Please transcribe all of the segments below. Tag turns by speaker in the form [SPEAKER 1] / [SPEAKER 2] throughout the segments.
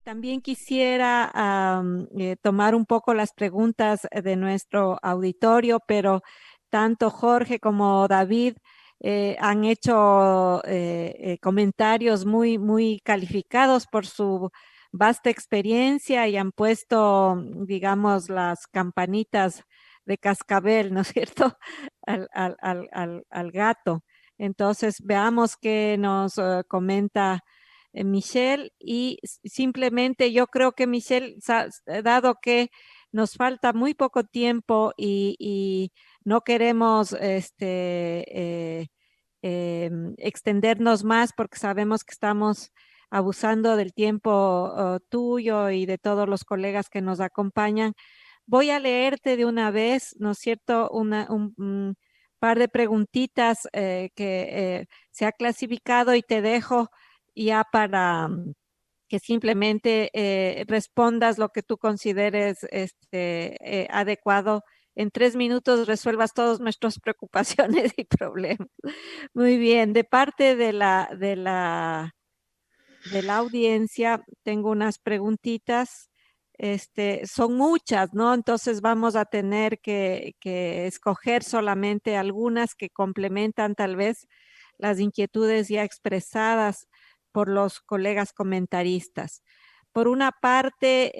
[SPEAKER 1] También quisiera tomar un poco las preguntas de nuestro auditorio, pero tanto Jorge como David han hecho comentarios muy calificados por su vasta experiencia y han puesto, digamos, las campanitas de cascabel, ¿no es cierto?, al gato. Entonces, veamos qué nos comenta Michelle, y simplemente yo creo que Michelle, dado que nos falta muy poco tiempo y no queremos extendernos más porque sabemos que estamos abusando del tiempo tuyo y de todos los colegas que nos acompañan, voy a leerte de una vez, ¿no es cierto?, un par de preguntitas que se ha clasificado, y te dejo ya para que simplemente respondas lo que tú consideres adecuado. En 3 minutos resuelvas todas nuestras preocupaciones y problemas. Muy bien, de parte de la audiencia, tengo unas preguntitas. Son muchas, ¿no? Entonces vamos a tener que escoger solamente algunas que complementan tal vez las inquietudes ya expresadas por los colegas comentaristas. Por una parte,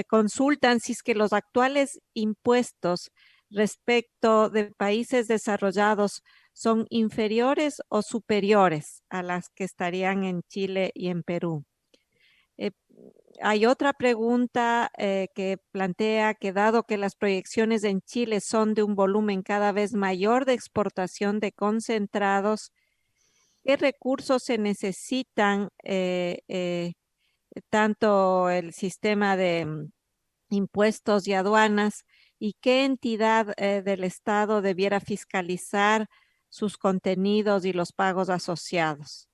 [SPEAKER 1] consultan si es que los actuales impuestos respecto de países desarrollados son inferiores o superiores a las que estarían en Chile y en Perú. Eh, Hay otra pregunta que plantea que dado que las proyecciones en Chile son de un volumen cada vez mayor de exportación de concentrados, ¿qué recursos se necesitan, tanto el sistema de impuestos y aduanas, y qué entidad del Estado debiera fiscalizar sus contenidos y los pagos asociados?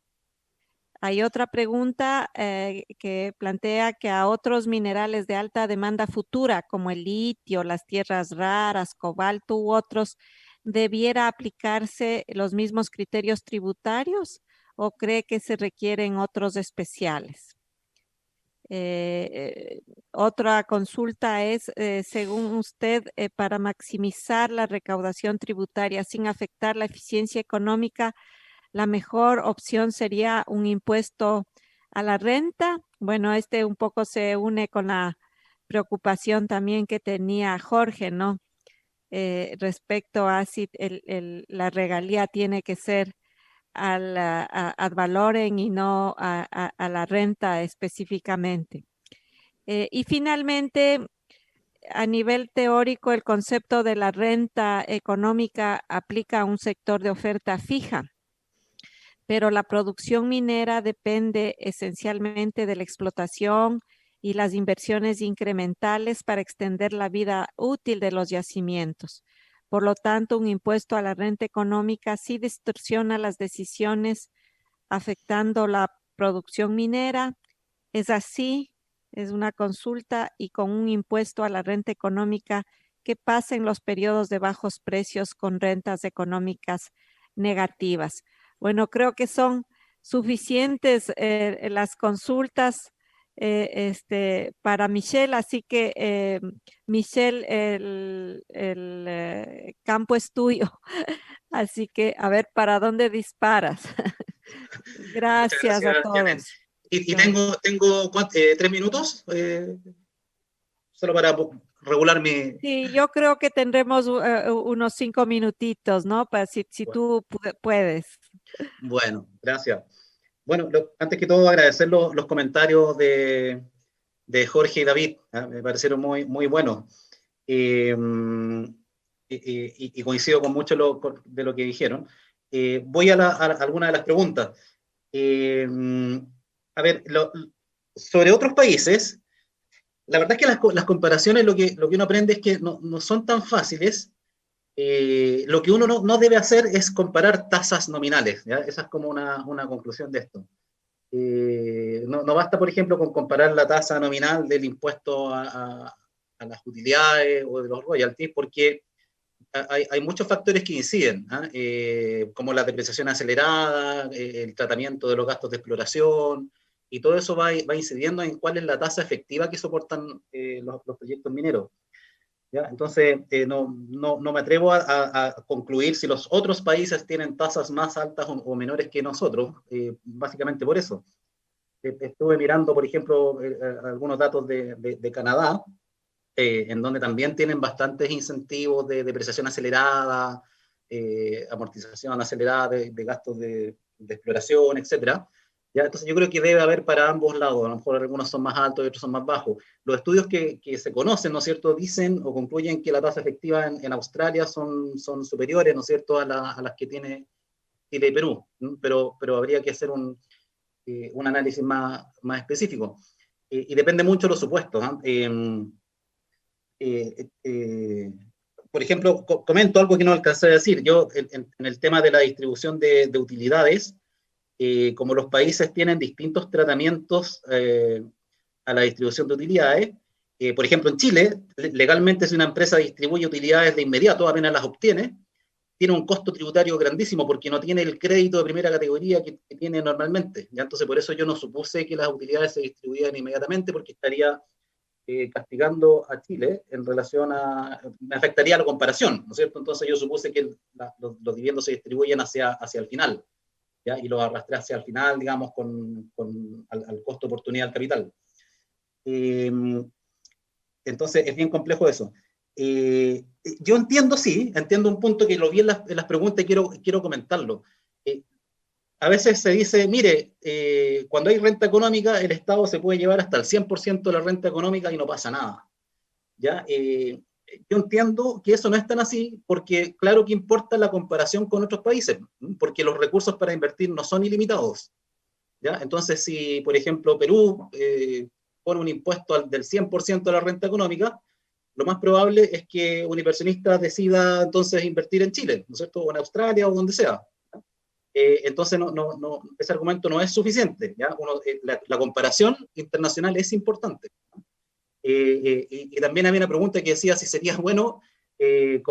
[SPEAKER 1] Hay otra pregunta que plantea que a otros minerales de alta demanda futura, como el litio, las tierras raras, cobalto u otros, ¿debiera aplicarse los mismos criterios tributarios o cree que se requieren otros especiales? Otra consulta es, según usted, para maximizar la recaudación tributaria sin afectar la eficiencia económica, la mejor opción sería un impuesto a la renta. Bueno, este un poco se une con la preocupación también que tenía Jorge, ¿no? Respecto a si la regalía tiene que ser ad valorem y no a la renta específicamente. Y finalmente, a nivel teórico, el concepto de la renta económica aplica a un sector de oferta fija, pero la producción minera depende esencialmente de la explotación y las inversiones incrementales para extender la vida útil de los yacimientos. Por lo tanto, un impuesto a la renta económica sí distorsiona las decisiones afectando la producción minera. ¿Es así? Es una consulta. Y con un impuesto a la renta económica, ¿qué pasa en los periodos de bajos precios con rentas económicas negativas? Bueno, creo que son suficientes las consultas para Michelle, así que Michelle, el campo es tuyo. Así que a ver, ¿para dónde disparas?
[SPEAKER 2] Muchas
[SPEAKER 1] Gracias a
[SPEAKER 2] gracias, Janet.
[SPEAKER 1] todos.
[SPEAKER 2] Y
[SPEAKER 1] Gracias.
[SPEAKER 2] tengo 3 minutos, solo para regular mi...
[SPEAKER 1] Sí, yo creo que tendremos unos 5 minutitos, ¿no? Para si
[SPEAKER 2] Bueno,
[SPEAKER 1] tú puedes.
[SPEAKER 2] bueno, gracias. Bueno, antes que todo agradecer los comentarios de Jorge y David, ¿ah? Me parecieron muy buenos. Eh, y coincido con mucho de lo que dijeron. Voy a algunas de las preguntas. Eh, a ver, sobre otros países, la verdad es que las comparaciones, lo que uno aprende es que no son tan fáciles. Lo que uno no debe hacer es comparar tasas nominales, ¿ya? Esa es como una conclusión de esto. No basta, por ejemplo, con comparar la tasa nominal del impuesto a las utilidades o de los royalties, porque hay muchos factores que inciden, ¿ah? Como la depreciación acelerada, el tratamiento de los gastos de exploración, y todo eso va incidiendo en cuál es la tasa efectiva que soportan los proyectos mineros. ¿Ya? Entonces, no me atrevo a concluir si los otros países tienen tasas más altas o menores que nosotros, básicamente por eso. Estuve mirando, por ejemplo, algunos datos de Canadá, en donde también tienen bastantes incentivos de depreciación acelerada, amortización acelerada de gastos de exploración, etcétera. ¿Ya? Entonces yo creo que debe haber para ambos lados, a lo mejor algunos son más altos y otros son más bajos. Los estudios que se conocen, ¿no es cierto?, dicen o concluyen que la tasa efectiva en Australia son superiores, ¿no es cierto?, a las que tiene Chile y Perú, ¿no? Pero habría que hacer un análisis más específico. Y depende mucho de los supuestos, ¿no? Eh, eh, por ejemplo, comento algo que no alcancé a decir. Yo, en el tema de la distribución de utilidades, como los países tienen distintos tratamientos a la distribución de utilidades, por ejemplo, en Chile, legalmente si una empresa distribuye utilidades de inmediato, apenas las obtiene, tiene un costo tributario grandísimo porque no tiene el crédito de primera categoría que tiene normalmente. ¿Ya? Entonces, por eso yo no supuse que las utilidades se distribuían inmediatamente porque estaría castigando a Chile en relación me afectaría la comparación, ¿no es cierto? Entonces yo supuse que los dividendos se distribuyen hacia el final, ¿ya? Y los arrastré hacia el final, digamos, al costo oportunidad del capital. Eh, entonces es bien complejo eso. Yo entiendo, sí, entiendo un punto que lo vi en las preguntas y quiero comentarlo. Eh, a veces se dice, mire, cuando hay renta económica, el Estado se puede llevar hasta el 100% de la renta económica y no pasa nada. ¿Ya? Yo entiendo que eso no es tan así, porque claro que importa la comparación con otros países, porque los recursos para invertir no son ilimitados. ¿Ya? Entonces, si, por ejemplo, Perú pone un impuesto del 100% de la renta económica, lo más probable es que un inversionista decida entonces invertir en Chile, ¿no es cierto? O en Australia o donde sea. Entonces, ese argumento no es suficiente. ¿Ya? La comparación internacional es importante. Y también había una pregunta que decía si sería bueno que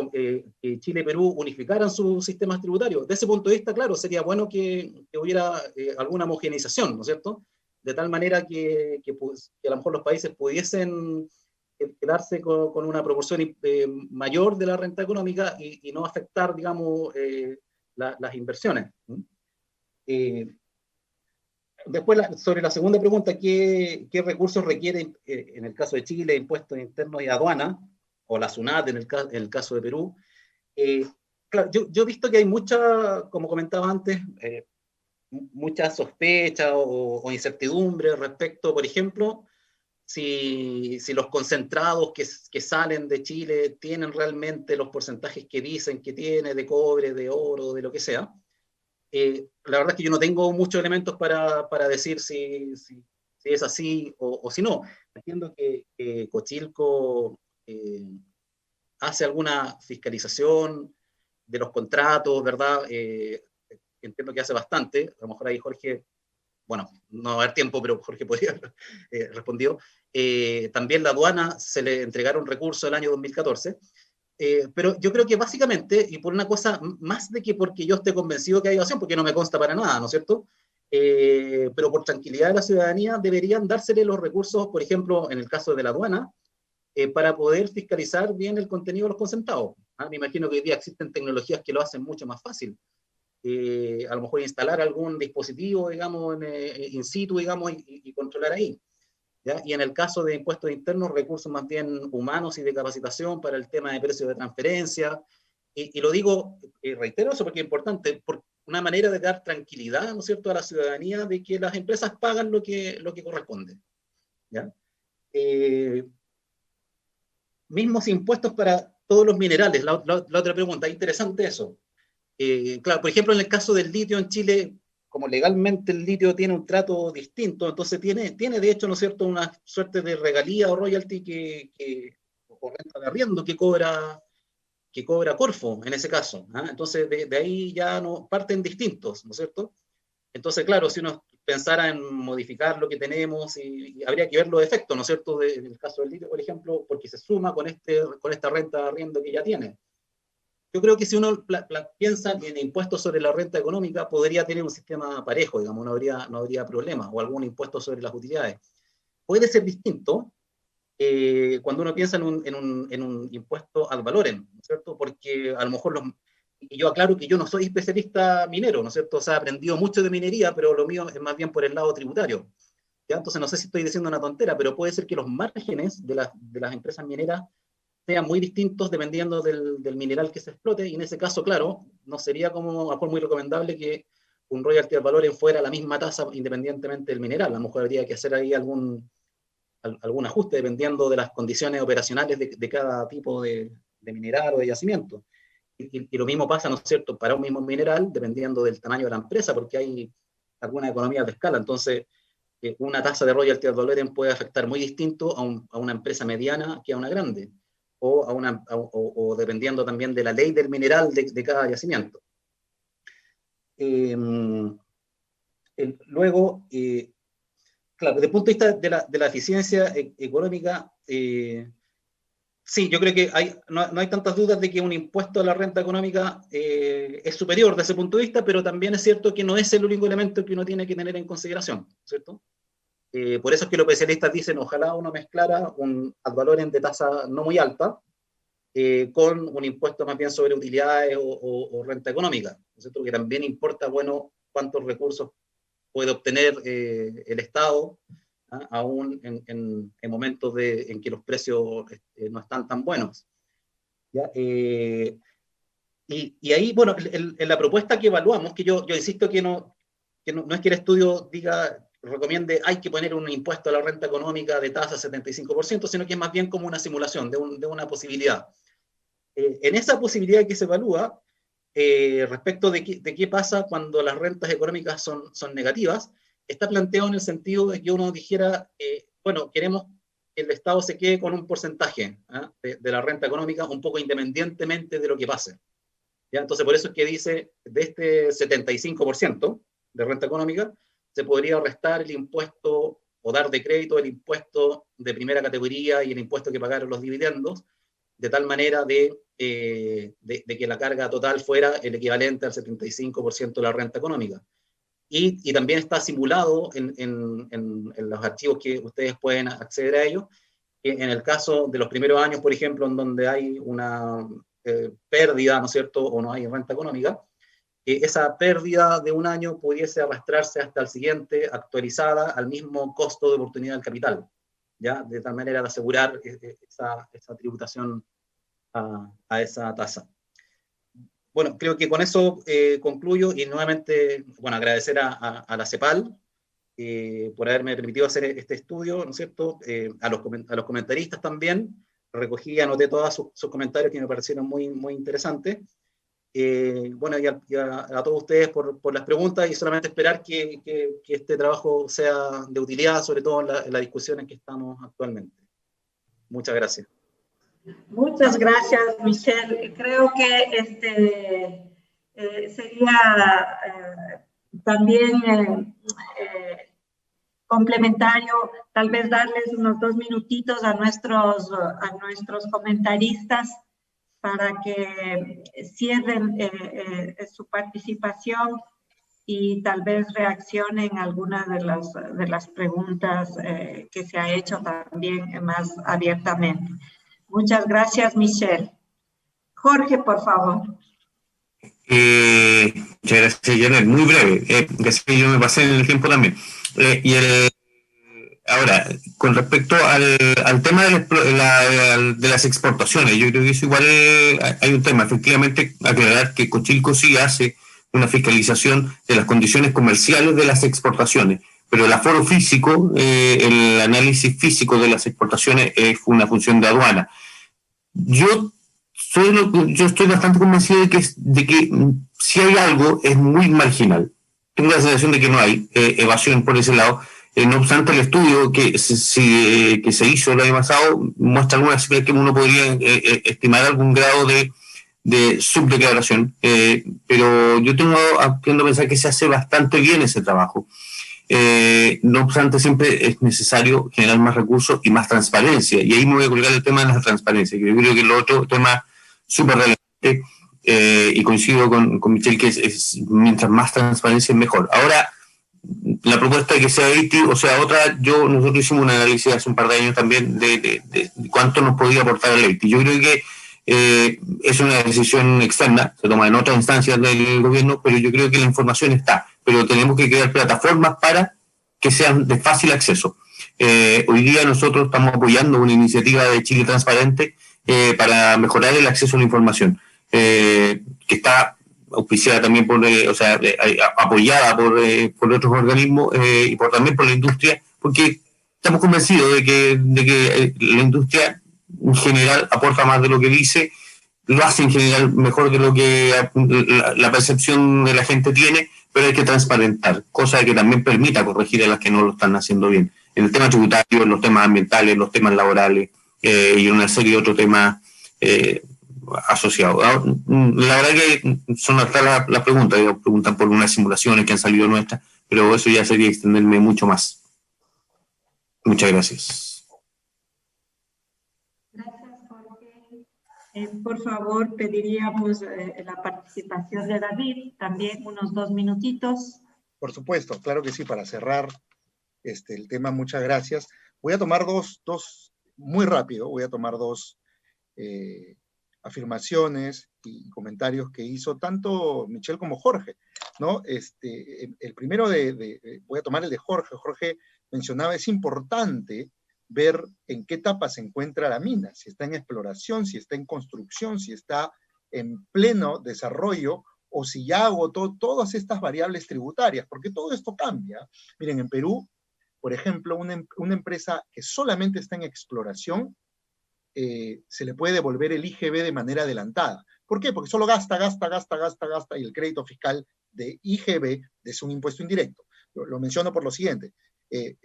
[SPEAKER 2] Chile y Perú unificaran sus sistemas tributarios. De ese punto de vista, claro, sería bueno que hubiera alguna homogeneización, ¿no es cierto? De tal manera que a lo mejor los países pudiesen quedarse con una proporción mayor de la renta económica y no afectar, digamos, las inversiones. Eh, Después, sobre la segunda pregunta, ¿qué recursos requieren, en el caso de Chile, impuestos internos y aduana, o la SUNAT en el caso de Perú? Claro, yo he visto que hay mucha, como comentaba antes, mucha sospecha o incertidumbre respecto, por ejemplo, si los concentrados que salen de Chile tienen realmente los porcentajes que dicen que tiene de cobre, de oro, de lo que sea. La verdad es que yo no tengo muchos elementos para decir si es así o si no. Entiendo que Cochilco hace alguna fiscalización de los contratos, ¿verdad? Entiendo que hace bastante. A lo mejor ahí Jorge, bueno, no va a haber tiempo, pero Jorge podría haber respondido. También la aduana se le entregaron recursos el año 2014. Pero yo creo que básicamente, y por una cosa más de que porque yo esté convencido que hay evasión, porque no me consta para nada, ¿no es cierto? Pero por tranquilidad de la ciudadanía deberían dársele los recursos, por ejemplo, en el caso de la aduana, para poder fiscalizar bien el contenido de los concentrados. ¿Ah? Me imagino que hoy día existen tecnologías que lo hacen mucho más fácil. A lo mejor instalar algún dispositivo, digamos, in situ, digamos, y controlar ahí. ¿Ya? Y en el caso de impuestos internos, recursos más bien humanos y de capacitación para el tema de precios de transferencia. Y lo digo, reitero eso porque es importante, por una manera de dar tranquilidad, ¿no es cierto?, a la ciudadanía de que las empresas pagan lo que corresponde. ¿Ya? Mismos impuestos para todos los minerales. La otra pregunta, interesante eso. Claro, por ejemplo, en el caso del litio en Chile, como legalmente el litio tiene un trato distinto, entonces tiene de hecho, ¿no es cierto?, una suerte de regalía o royalty o renta de arriendo que cobra Corfo en ese caso. ¿Ah? Entonces, de ahí ya no parten distintos, ¿no es cierto? Entonces, claro, si uno pensara en modificar lo que tenemos, y habría que ver los efectos, ¿no es cierto?, en el caso del litio, por ejemplo, porque se suma con esta renta de arriendo que ya tiene. yo creo que si uno piensa en impuestos sobre la renta económica, podría tener un sistema parejo, digamos, no habría problema, o algún impuesto sobre las utilidades. Puede ser distinto cuando uno piensa en un impuesto ad valorem, ¿no es cierto? Porque a lo mejor y yo aclaro que yo no soy especialista minero, ¿no es cierto? O sea, he aprendido mucho de minería, pero lo mío es más bien por el lado tributario. ¿Ya? Entonces no sé si estoy diciendo una tontera, pero puede ser que los márgenes de las empresas mineras sean muy distintos dependiendo del mineral que se explote, y en ese caso, claro, no sería como a lo mejor muy recomendable que un royalty al valor fuera la misma tasa independientemente del mineral. A lo mejor habría que hacer ahí algún ajuste dependiendo de las condiciones operacionales de cada tipo de mineral o de yacimiento. Y lo mismo pasa, ¿no es cierto?, para un mismo mineral, dependiendo del tamaño de la empresa, porque hay algunas economías de escala. Entonces, una tasa de royalty ad valorem puede afectar muy distinto a una empresa mediana que a una grande, o dependiendo también de la ley del mineral de cada yacimiento. Luego, claro, desde el punto de vista de la eficiencia económica, sí, yo creo que no hay tantas dudas de que un impuesto a la renta económica es superior desde ese punto de vista, pero también es cierto que no es el único elemento que uno tiene que tener en consideración, ¿cierto? Por eso es que los especialistas dicen, ojalá uno mezclara un ad valorem de tasa no muy alta con un impuesto más bien sobre utilidades o renta económica, ¿cierto? Que también importa, bueno, cuántos recursos puede obtener el Estado, aún en momentos en que los precios no están tan buenos. ¿Ya? Y ahí, bueno, en la propuesta que evaluamos, que yo insisto que no es que el estudio recomiende hay que poner un impuesto a la renta económica de tasa 75%, sino que es más bien como una simulación de una posibilidad. En esa posibilidad que se evalúa, respecto de qué pasa cuando las rentas económicas son negativas, está planteado en el sentido de que uno dijera, bueno, queremos que el Estado se quede con un porcentaje de la renta económica, un poco independientemente de lo que pase. ¿Ya? Entonces, por eso es que dice, de este 75% de renta económica, se podría restar el impuesto o dar de crédito el impuesto de primera categoría y el impuesto que pagaron los dividendos, de tal manera de que la carga total fuera el equivalente al 75% de la renta económica. Y también está simulado en los archivos que ustedes pueden acceder a ellos, que en el caso de los primeros años, por ejemplo, en donde hay una pérdida, ¿no es cierto?, o no hay renta económica, que esa pérdida de un año pudiese arrastrarse hasta el siguiente, actualizada al mismo costo de oportunidad del capital, ¿ya? De tal manera de asegurar esa tributación a esa tasa. Bueno, creo que con eso concluyo, y nuevamente, bueno, agradecer a la CEPAL por haberme permitido hacer este estudio, ¿no es cierto?, a los comentaristas también. Recogí y anoté todos sus comentarios que me parecieron muy, muy interesantes. Bueno, y a todos ustedes por las preguntas, y solamente esperar que este trabajo sea de utilidad, sobre todo en la discusión en que estamos actualmente. Muchas gracias.
[SPEAKER 3] Muchas gracias, Michelle. Creo que sería también complementario, tal vez darles unos 2 minutitos a nuestros comentaristas para que cierren su participación y tal vez reaccionen a algunas de las preguntas que se ha hecho también más abiertamente. Muchas gracias, Michelle. Jorge, por favor.
[SPEAKER 4] Muchas gracias, Janet. Muy breve. Gracias que yo me pasé en el tiempo también. Ahora, con respecto al tema de las exportaciones, yo creo que eso igual hay un tema. Efectivamente, aclarar que Cochilco sí hace una fiscalización de las condiciones comerciales de las exportaciones, pero el aforo físico, el análisis físico de las exportaciones es una función de aduana. Yo estoy bastante convencido de que si hay algo es muy marginal. Tengo la sensación de que no hay evasión por ese lado. No obstante, el estudio que se hizo el año pasado muestra algunas cifras que uno podría estimar algún grado de subdeclaración, pero yo tiendo a pensar que se hace bastante bien ese trabajo. No obstante, siempre es necesario generar más recursos y más transparencia, y ahí me voy a colgar el tema de la transparencia, que yo creo que es el otro tema súper relevante, y coincido con Michelle que mientras más transparencia es mejor. Ahora, la propuesta de que sea 80 o sea otra, nosotros hicimos un análisis hace un par de años también de cuánto nos podía aportar el 80. Yo creo que es una decisión externa, se toma en otras instancias del gobierno, pero yo creo que la información está, pero tenemos que crear plataformas para que sean de fácil acceso. Hoy día nosotros estamos apoyando una iniciativa de Chile Transparente para mejorar el acceso a la información, que está auspiciada también apoyada por otros organismos y también por la industria, porque estamos convencidos de que la industria en general aporta más de lo que dice, lo hace en general mejor de lo que la percepción de la gente tiene, pero hay que transparentar, cosa que también permita corregir a las que no lo están haciendo bien. En el tema tributario, en los temas ambientales, en los temas laborales y en una serie de otros temas asociados. La verdad que son hasta las preguntas, preguntan por unas simulaciones que han salido nuestras, pero eso ya sería extenderme mucho más. Muchas gracias.
[SPEAKER 3] Gracias, Jorge. Por favor, pediríamos la participación de David, también unos 2 minutitos.
[SPEAKER 5] Por supuesto, claro que sí, para cerrar el tema, muchas gracias. Voy a tomar muy rápido, voy a tomar dos afirmaciones y comentarios que hizo tanto Michelle como Jorge, ¿no? El primero voy a tomar el de Jorge. Jorge mencionaba, es importante ver en qué etapa se encuentra la mina, si está en exploración, si está en construcción, si está en pleno desarrollo, o si ya agotó todas estas variables tributarias, porque todo esto cambia. Miren, en Perú, por ejemplo, una empresa que solamente está en exploración, se le puede devolver el IGB de manera adelantada. ¿Por qué? Porque solo gasta, y el crédito fiscal de IGB es un impuesto indirecto. Lo menciono por lo siguiente. Es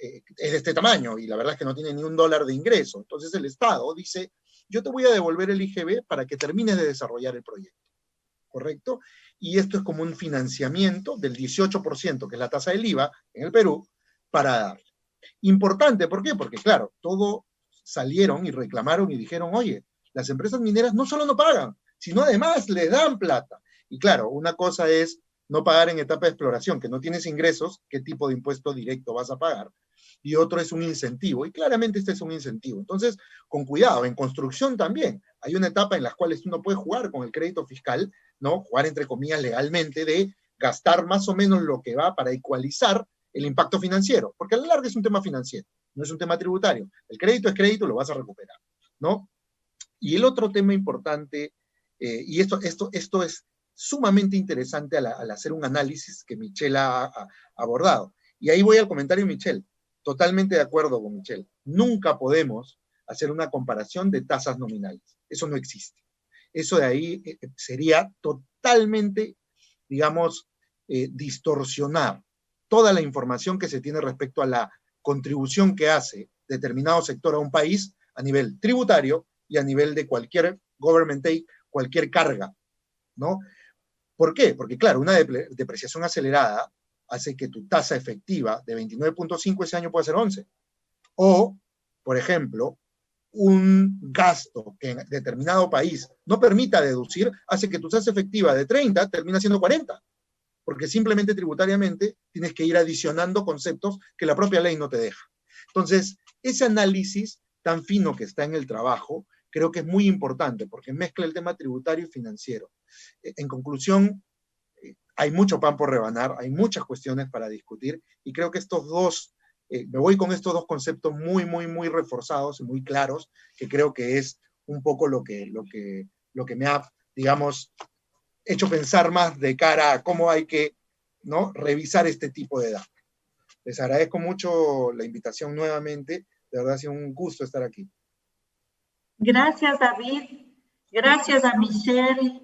[SPEAKER 5] de este tamaño, y la verdad es que no tiene ni $1 de ingreso. Entonces el Estado dice, yo te voy a devolver el IGB para que termines de desarrollar el proyecto. ¿Correcto? Y esto es como un financiamiento del 18%, que es la tasa del IVA en el Perú, para darle. Importante, ¿por qué? Porque claro, todo salieron y reclamaron y dijeron, oye, las empresas mineras no solo no pagan, sino además les dan plata. Y claro, una cosa es no pagar en etapa de exploración, que no tienes ingresos, ¿qué tipo de impuesto directo vas a pagar? Y otro es un incentivo, y claramente este es un incentivo. Entonces, con cuidado, en construcción también, hay una etapa en la cual uno puede jugar con el crédito fiscal, ¿no? Jugar entre comillas legalmente de gastar más o menos lo que va para ecualizar el impacto financiero, porque a la larga es un tema financiero, no es un tema tributario. El crédito es crédito, lo vas a recuperar, ¿no? Y el otro tema importante, y esto es sumamente interesante al hacer un análisis que Michelle ha abordado. Y ahí voy al comentario de Michelle. Totalmente de acuerdo con Michelle. Nunca podemos hacer una comparación de tasas nominales. Eso no existe. Eso de ahí sería totalmente, digamos, distorsionar toda la información que se tiene respecto a la contribución que hace determinado sector a un país a nivel tributario y a nivel de cualquier government take, cualquier carga, ¿no? ¿Por qué? Porque, claro, una depreciación acelerada hace que tu tasa efectiva de 29.5 ese año pueda ser 11. O, por ejemplo, un gasto que en determinado país no permita deducir hace que tu tasa efectiva de 30 termina siendo 40. Porque simplemente tributariamente tienes que ir adicionando conceptos que la propia ley no te deja. Entonces, ese análisis tan fino que está en el trabajo, creo que es muy importante, porque mezcla el tema tributario y financiero. En conclusión, hay mucho pan por rebanar, hay muchas cuestiones para discutir, y creo que estos dos, me voy con estos dos conceptos muy reforzados y muy claros, que creo que es un poco lo que me ha, digamos, hecho pensar más de cara a cómo hay que, ¿no?, revisar este tipo de datos. Les agradezco mucho la invitación nuevamente, de verdad ha sido un gusto estar aquí.
[SPEAKER 3] Gracias, David. Gracias a Michelle,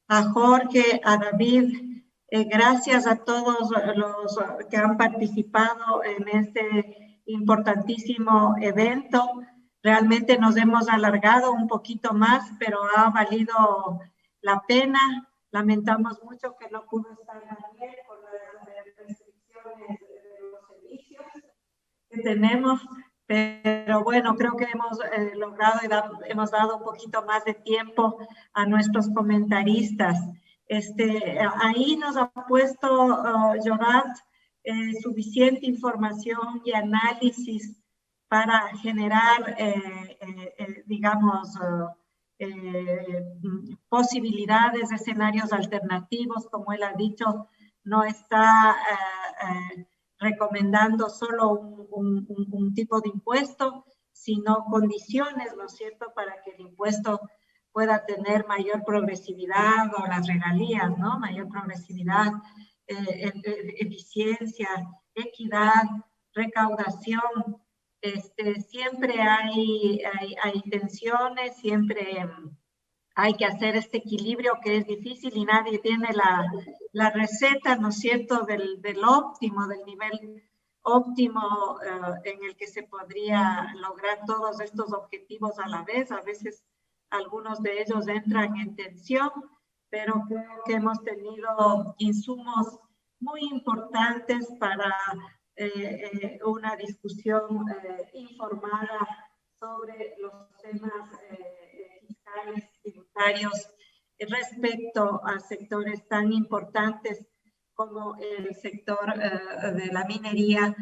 [SPEAKER 3] a Jorge, a David. Gracias a todos los que han participado en este importantísimo evento. Realmente nos hemos alargado un poquito más, pero ha valido la pena. Lamentamos mucho que no pudo estar Daniel por las restricciones de los servicios que tenemos, Pero bueno, creo que hemos logrado y hemos dado un poquito más de tiempo a nuestros comentaristas. Ahí nos ha puesto Jorat suficiente información y análisis para generar, digamos, posibilidades de escenarios alternativos. Como él ha dicho, no está recomendando solo un tipo de impuesto, sino condiciones, ¿no es cierto?, para que el impuesto pueda tener mayor progresividad, o las regalías, ¿no? Mayor progresividad, eficiencia, equidad, recaudación. Siempre hay tensiones, siempre hay que hacer este equilibrio que es difícil y nadie tiene la receta, ¿no es cierto?, del óptimo, del nivel óptimo en el que se podría lograr todos estos objetivos a la vez. A veces algunos de ellos entran en tensión, pero creo que hemos tenido insumos muy importantes para una discusión informada sobre los temas fiscales, tributarios, respecto a sectores tan importantes como el sector de la minería,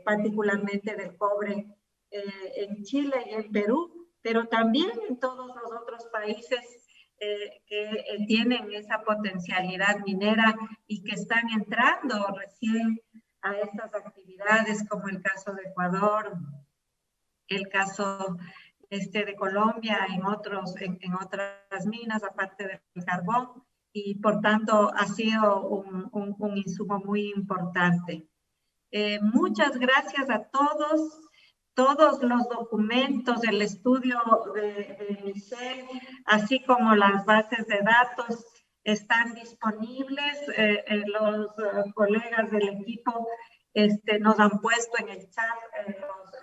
[SPEAKER 3] particularmente del cobre en Chile y en Perú, pero también en todos los otros países que tienen esa potencialidad minera y que están entrando recién a estas actividades, como el caso de Ecuador, el caso de Colombia, en otras minas, aparte del carbón, y por tanto ha sido un insumo muy importante. Muchas gracias a todos. Todos los documentos, el estudio de Michelle, así como las bases de datos, están disponibles. Los colegas del equipo nos han puesto en el chat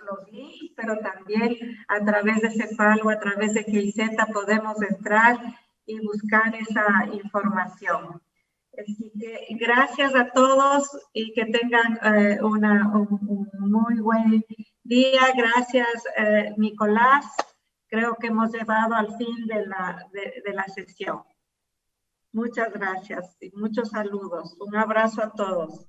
[SPEAKER 3] los links, pero también a través de CEPAL o a través de GIZ podemos entrar y buscar esa información. Así que gracias a todos y que tengan un muy buen día. Gracias, Nicolás. Creo que hemos llegado al fin de la sesión. Muchas gracias y muchos saludos. Un abrazo a todos.